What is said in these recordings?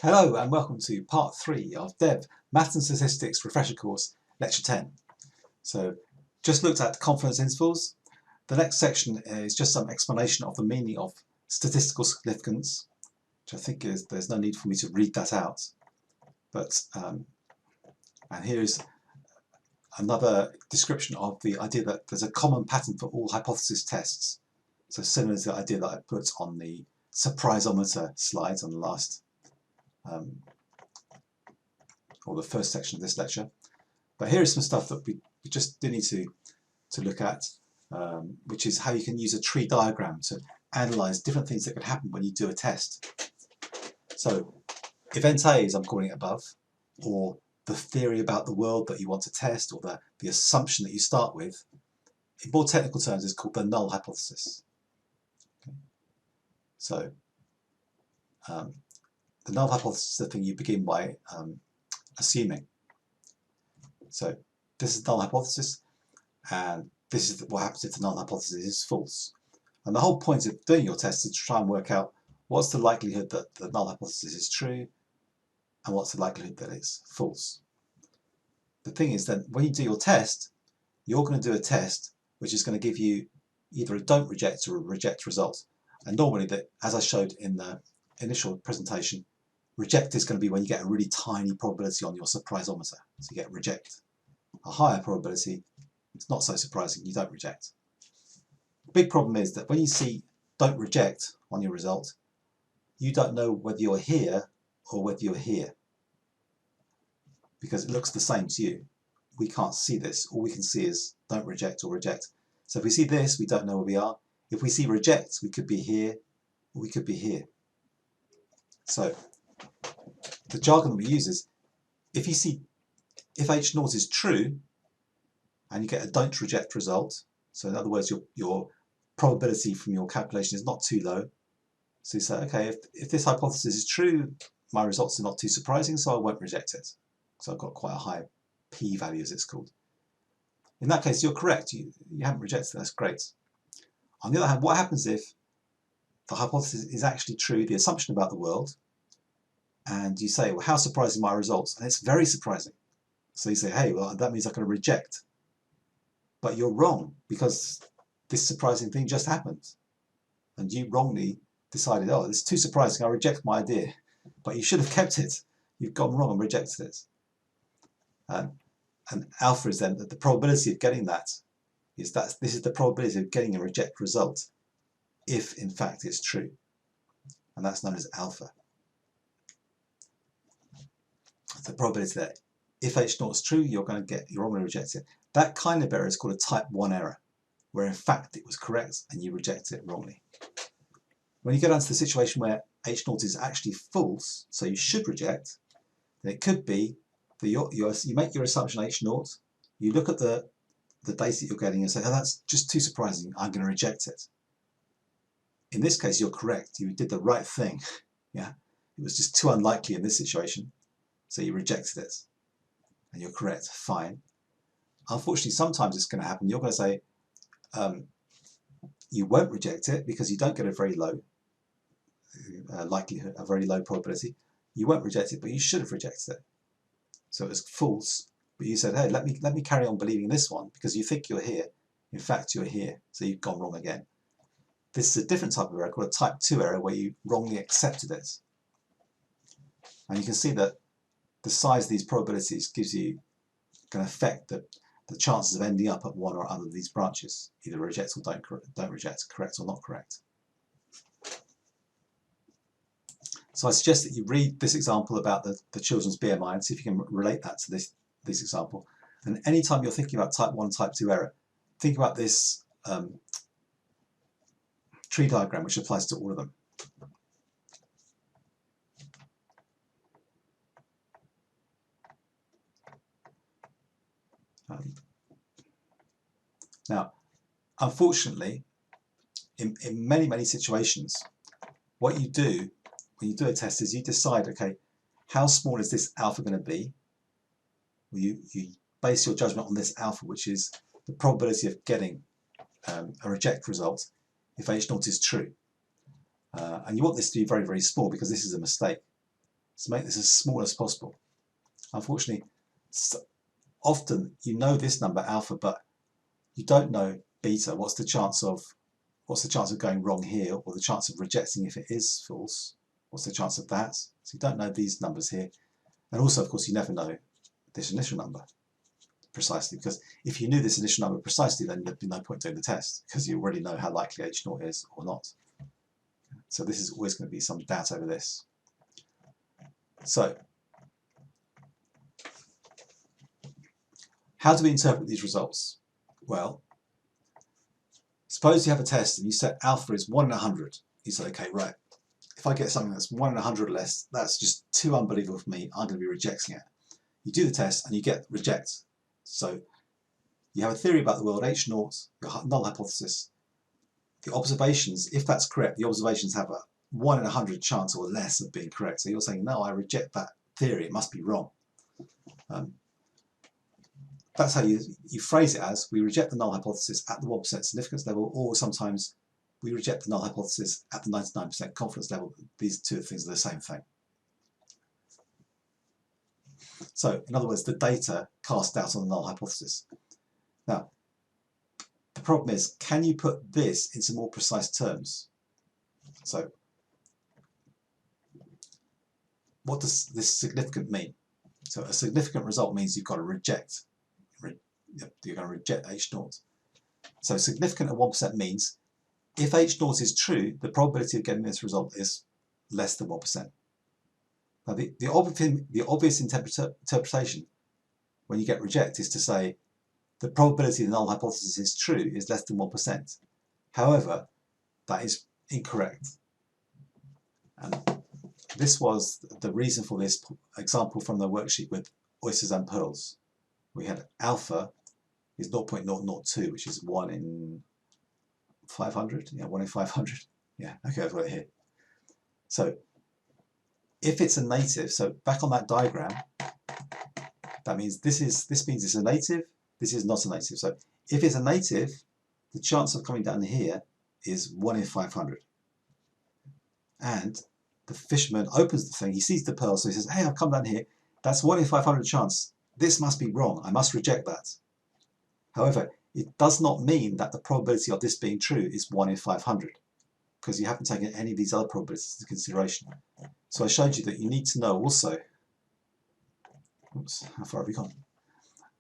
Hello and welcome to part 3 of Dev Maths and Statistics Refresher Course, Lecture 10. So, just looked at confidence intervals. The next section is just some explanation of the meaning of statistical significance, which I think there's no need for me to read that out. But, and here's another description of the idea that there's a common pattern for all hypothesis tests. So similar to the idea that I put on the surprisometer slides on the last or the first section of this lecture. But here is some stuff that we just do need to look at, which is how you can use a tree diagram to analyse different things that could happen when you do a test. So event A, as I'm calling it above, or the theory about the world that you want to test, or the assumption that you start with, in more technical terms is called the null hypothesis. Okay. So the null hypothesis is the thing you begin by assuming. So this is the null hypothesis, and this is what happens if the null hypothesis is false. And the whole point of doing your test is to try and work out what's the likelihood that the null hypothesis is true and what's the likelihood that it's false. The thing is that when you do your test, you're going to do a test which is going to give you either a don't reject or a reject result. And normally, as I showed in the initial presentation, reject is going to be when you get a really tiny probability on your surprisometer. So you get reject. A higher probability, it's not so surprising, you don't reject. The big problem is that when you see don't reject on your result, you don't know whether you're here or whether you're here, because it looks the same to you. We can't see this. All we can see is don't reject or reject. So if we see this, we don't know where we are. If we see reject, we could be here or we could be here. So the jargon that we use is, if H0 is true and you get a don't reject result, so in other words your probability from your calculation is not too low, so you say, okay, if this hypothesis is true, my results are not too surprising, so I won't reject it. So I've got quite a high p-value, as it's called. In that case, you're correct, you haven't rejected it, that's great. On the other hand, what happens if the hypothesis is actually true, the assumption about the world, and you say, well, how surprising my results? And it's very surprising. So you say, hey, well, that means I'm going to reject. But you're wrong, because this surprising thing just happened. And you wrongly decided, oh, it's too surprising, I reject my idea. But you should have kept it. You've gone wrong and rejected it. And alpha is then that the probability of getting this is the probability of getting a reject result, if in fact it's true. And that's known as alpha. The probability that if H0 is true, you're going to reject it. That kind of error is called a type 1 error, where in fact it was correct and you reject it wrongly. When you go down to the situation where H0 is actually false, so you should reject, then it could be that you make your assumption H0, you look at the data that you're getting and say, oh, that's just too surprising, I'm going to reject it. In this case, you're correct, you did the right thing. Yeah, it was just too unlikely in this situation, so you rejected it. And you're correct, fine. Unfortunately, sometimes it's going to happen, you're going to say, you won't reject it because you don't get a very low likelihood, a very low probability. You won't reject it, but you should have rejected it. So it was false, but you said, hey, let me carry on believing this one because you think you're here. In fact, you're here, so you've gone wrong again. This is a different type of error called a type 2 error, where you wrongly accepted it. And you can see that the size of these probabilities can affect the chances of ending up at one or other of these branches, either reject or don't reject, correct or not correct. So I suggest that you read this example about the children's BMI and see if you can relate that to this example. And anytime you're thinking about type 1, type 2 error, think about this tree diagram, which applies to all of them. Now, unfortunately, in many situations, what you do when you do a test is you decide, okay, how small is this alpha going to be? Well, you base your judgment on this alpha, which is the probability of getting a reject result if H0 is true. And you want this to be very, very small because this is a mistake. So make this as small as possible. Unfortunately, often you know this number alpha, but you don't know beta. What's the chance of going wrong here, or the chance of rejecting if it is false? What's the chance of that? So you don't know these numbers here. And also, of course, you never know this initial number precisely, because if you knew this initial number precisely, then there'd be no point doing the test, because you already know how likely H0 is or not. So this is always going to be some doubt over this. So how do we interpret these results? Well, suppose you have a test and you set alpha is 1 in 100. You say, okay, right, if I get something that's 1 in 100 or less, that's just too unbelievable for me, I'm going to be rejecting it. You do the test and you get reject. So you have a theory about the world, H0, your null hypothesis. The observations, if that's correct, the observations have a 1 in 100 chance or less of being correct. So you're saying, no, I reject that theory, it must be wrong. That's how you phrase it as, we reject the null hypothesis at the 1% significance level, or sometimes we reject the null hypothesis at the 99% confidence level. These two things are the same thing. So, in other words, the data cast doubt on the null hypothesis. Now, the problem is, can you put this into more precise terms? So, what does this significant mean? So, a significant result means you've got to reject. You're going to reject H0. So, significant at 1% means if H0 is true, the probability of getting this result is less than 1%. Now, the obvious interpretation when you get reject is to say the probability the null hypothesis is true is less than 1%. However, that is incorrect. And this was the reason for this example from the worksheet with oysters and pearls. We had alpha is 0.002, which is 1 in 500. Yeah, 1 in 500. Yeah, okay, I've got it here. So if it's a native, so back on that diagram, that means this means it's a native, this is not a native. So if it's a native, the chance of coming down here is 1 in 500. And the fisherman opens the thing, he sees the pearl, so he says, hey, I've come down here, that's 1 in 500 chance. This must be wrong, I must reject that. However, it does not mean that the probability of this being true is 1 in 500, because you haven't taken any of these other probabilities into consideration. So I showed you that you need to know also, oops, how far have we gone?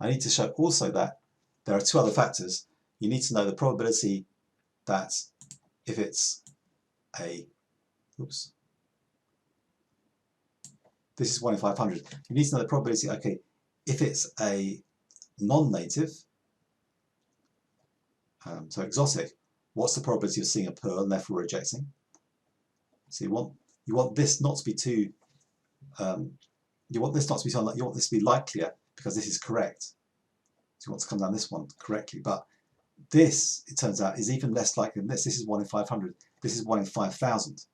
I need to show also that there are two other factors. You need to know the probability that if it's a, oops, this is 1 in 500. You need to know the probability, okay, if it's a non-native, so exotic, what's the probability of seeing a pearl and therefore rejecting? So you want this not to be too, you want this to be likelier because this is correct. So you want to come down this one correctly, but this, it turns out, is even less likely than this. This is 1 in 500. This is 1 in 5,000.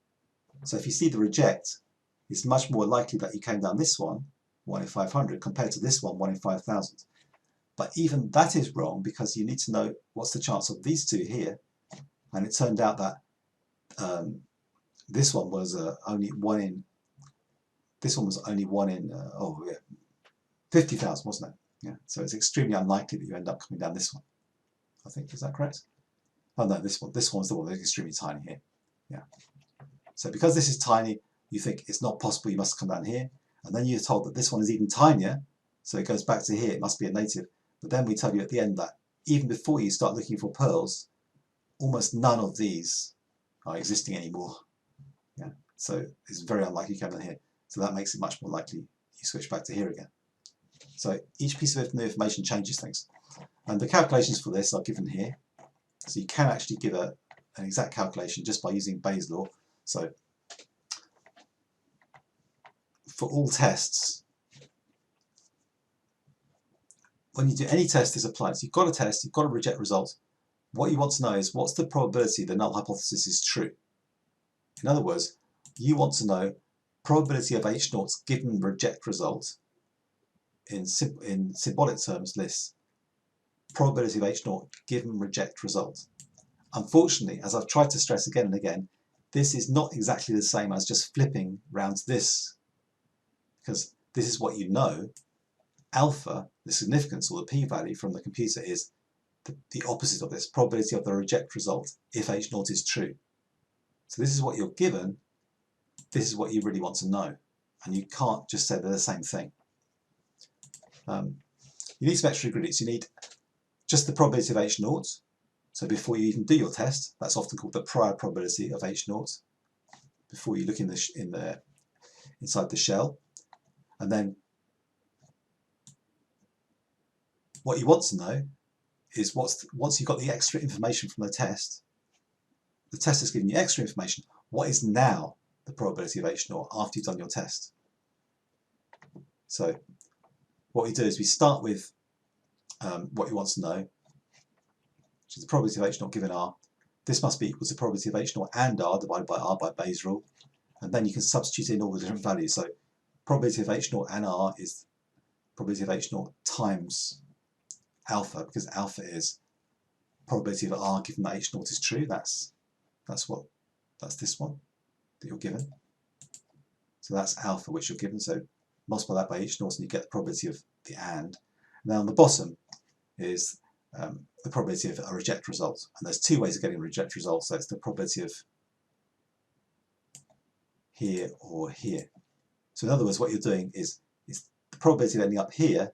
So if you see the reject, it's much more likely that you came down this one, 1 in 500, compared to this one, 1 in 5,000. But even that is wrong because you need to know what's the chance of these two here. And it turned out that this one was only 1 in, this one was only 1 in, 50,000, wasn't it? Yeah. So it's extremely unlikely that you end up coming down this one. I think, is that correct? Oh no, this one's the one that's extremely tiny here. Yeah. So because this is tiny, you think it's not possible, you must come down here. And then you're told that this one is even tinier, so it goes back to here, it must be a native. But then we tell you at the end that even before you start looking for pearls, almost none of these are existing anymore. Yeah. So it's very unlikely you come down here. So that makes it much more likely you switch back to here again. So each piece of new information changes things. And the calculations for this are given here. So you can actually give an exact calculation just by using Bayes' law. So for all tests, when you do any test is applied. So you've got a test, you've got a reject result. What you want to know is what's the probability the null hypothesis is true. In other words, you want to know probability of H0's given reject result in symbolic terms lists. Probability of H0 given reject result. Unfortunately, as I've tried to stress again and again, this is not exactly the same as just flipping round to this because this is what you know. Alpha, the significance or the p-value from the computer, is the opposite of this, probability of the reject result if h0 is true. So this is what you're given, this is what you really want to know, and you can't just say they're the same thing. You need some extra ingredients. You need just the probability of h0. So before you even do your test, that's often called the prior probability of h0, before you look inside the shell. And then what you want to know is once you've got the extra information from the test has given you extra information, what is now the probability of h0 after you've done your test? So what we do is we start with what you want to know, which is the probability of h0 given r. This must be equal to the probability of h0 and r divided by r by Bayes' rule, and then you can substitute in all the different values. So probability of h0 and r is probability of h0 times alpha, because alpha is probability of r given that h0 is true. That's this one that you're given. So that's alpha which you're given. So multiply that by h0 and you get the probability of the and. Now on the bottom is the probability of a reject result. And there's two ways of getting a reject result. So it's the probability of here or here. So in other words, what you're doing is the probability of ending up here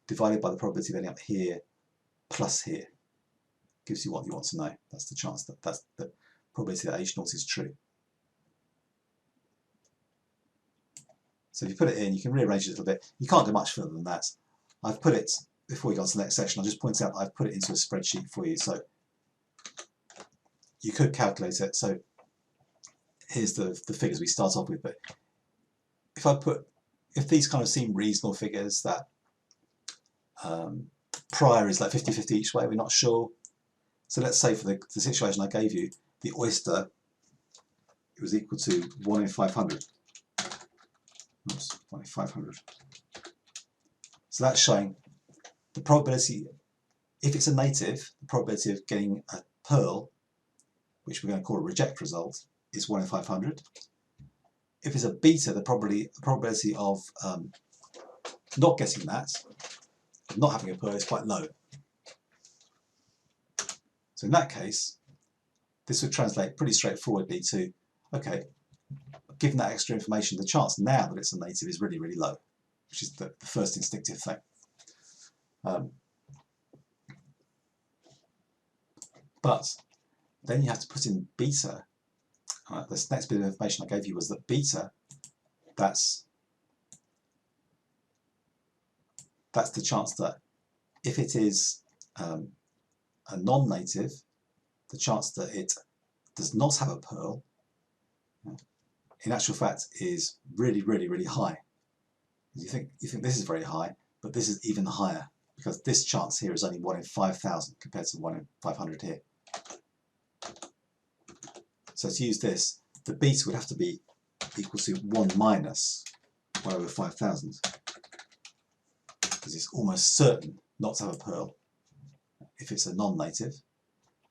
divided by the probability of ending up here plus here. Gives you what you want to know. That's the chance that's the probability that h0 is true. So if you put it in, you can rearrange it a little bit. You can't go much further than that. I've put it, before we go on to the next section, I'll just point out I've put it into a spreadsheet for you. So you could calculate it. So here's the figures we start off with. But if these kind of seem reasonable figures, that prior is like 50-50 each way, we're not sure. So let's say for the situation I gave you, the oyster, it was equal to 1 in 500. Oops, 1 in 500. So that's showing the probability, if it's a native, the probability of getting a pearl, which we're going to call a reject result, is 1 in 500. If it's a beta, the probability of not getting that, not having a pearl, is quite low. So in that case, this would translate pretty straightforwardly to, okay, given that extra information, the chance now that it's a native is really, really low, which is the first instinctive thing. But then you have to put in beta. This next bit of information I gave you was that beta, that's the chance that if it is a non-native, the chance that it does not have a pearl, in actual fact, is really, really, really high. You think this is very high, but this is even higher, because this chance here is only 1 in 5,000 compared to 1 in 500 here. So to use this, the beta would have to be equal to 1 minus 1 over 5,000, because it's almost certain not to have a pearl if it's a non-native.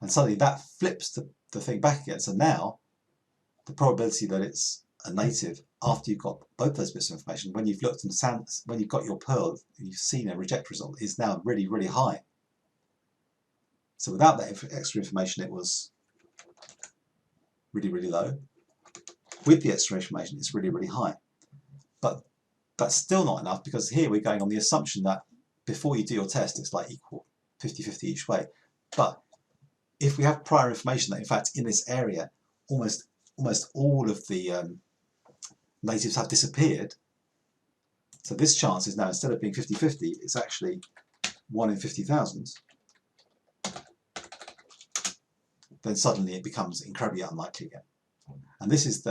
And suddenly that flips the thing back again. So now the probability that it's a native, after you've got both those bits of information, when you've looked and when you've got your pearl, you've seen a reject result, is now really, really high. So without that extra information, it was really, really low. With the extra information, it's really, really high. But that's still not enough, because here we're going on the assumption that before you do your test, it's like equal 50-50 each way. But if we have prior information that in fact in this area almost all of the natives have disappeared, so this chance is now, instead of being 50-50, it's actually 1 in 50,000, then suddenly it becomes incredibly unlikely again. And this is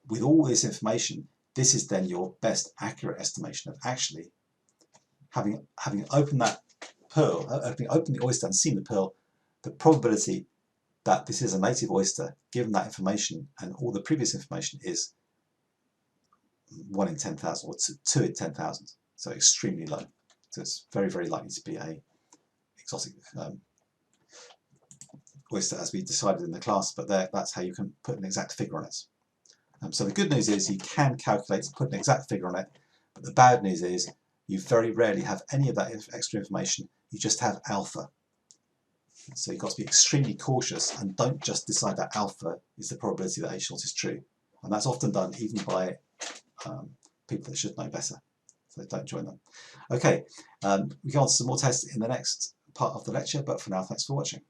with all this information, this is then your best accurate estimation of actually having opened that pearl, opened the oyster and seen the pearl, the probability that this is a native oyster, given that information and all the previous information, is 1 in 10,000 or 2 in 10,000. So extremely low. So it's very, very likely to be a exotic oyster, as we decided in the class, but that's how you can put an exact figure on it. So the good news is you can calculate, put an exact figure on it, the bad news is you very rarely have any of that extra information. You just have alpha. So you've got to be extremely cautious and don't just decide that alpha is the probability that A-short is true. And that's often done even by people that should know better. So don't join them. Okay, we go on to some more tests in the next part of the lecture, but for now, thanks for watching.